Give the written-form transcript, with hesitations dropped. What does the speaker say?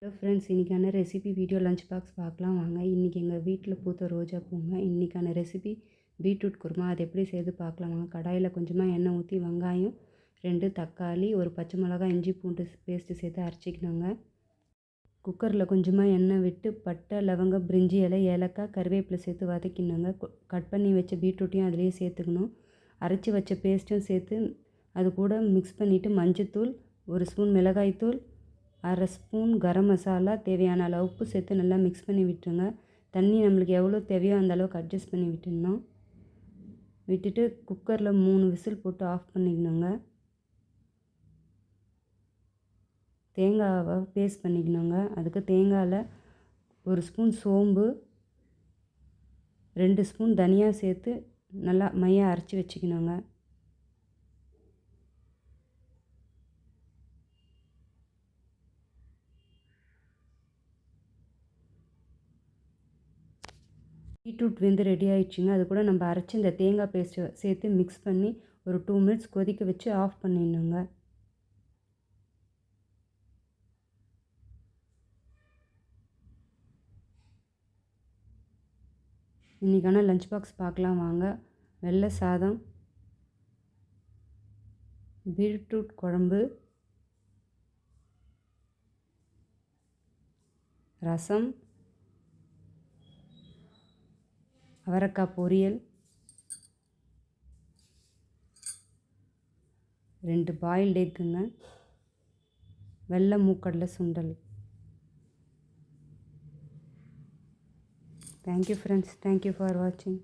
Hello friends, இன்றைக்கான recipe video lunch box பார்க்கலாம் வாங்க. இன்றைக்கி எங்கள் வீட்டில் பூத்த ரோஜா பூங்க. இன்றைக்கான ரெசிபி பீட்ரூட் குருமா. அது எப்படி செய்து பார்க்கலாம் வாங்க. கடாயில் கொஞ்சமாக எண்ணெய் ஊற்றி வெங்காயம், 2 தக்காளி, ஒரு பச்சை மிளகாய், இஞ்சி பூண்டு பேஸ்ட்டு சேர்த்து அரைச்சிக்கணுங்க. குக்கரில் கொஞ்சமாக எண்ணெய் விட்டு பட்டை, லவங்கம், பிரிஞ்சி இலை, ஏலக்காய், கருவேப்பிலை சேர்த்து வதக்கிடணுங்க. கட் பண்ணி வச்ச பீட்ரூட்டையும் அதிலேயே சேர்த்துக்கணும். அரைச்சி வச்ச பேஸ்ட்டும் சேர்த்து அது கூட மிக்ஸ் பண்ணிவிட்டு மஞ்சத்தூள், 1 ஸ்பூன் மிளகாய்த்தூள், 1/2 ஸ்பூன் கரம் மசாலா, தேவையான அளவு உப்பு சேர்த்து நல்லா மிக்ஸ் பண்ணி விட்டுருங்க. தண்ணி நம்மளுக்கு எவ்வளோ தேவையோ அந்த அளவுக்கு அட்ஜஸ்ட் பண்ணி விட்டுடணும். விட்டுட்டு குக்கரில் 3 விசில் போட்டு ஆஃப் பண்ணிக்கணுங்க. தேங்காவை பேஸ்ட் பண்ணிக்கணுங்க. அதுக்கு தேங்காயில் 1 ஸ்பூன் சோம்பு, 2 ஸ்பூன் தனியா சேர்த்து நல்லா மையாக அரைச்சி வச்சுக்கணுங்க. பீட்ரூட் வெந்து ரெடி ஆகிடுச்சுங்க. அது கூட நம்ம அரைச்சி இந்த தேங்காய் பேஸ்ட்டை சேர்த்து மிக்ஸ் பண்ணி ஒரு 2 மினிட்ஸ் கொதிக்க வச்சு ஆஃப் பண்ணிடணுங்க. இன்றைக்கான லஞ்ச் பாக்ஸ் பார்க்கலாம் வாங்க. வெள்ளை சாதம், பீட்ரூட் குழம்பு, ரசம், அவரைக்காய் பொரியல், 2 பாயில்டு எக்குங்க, வெள்ளை மூக்கடலை சுண்டல். Thank you friends. Thank you for watching.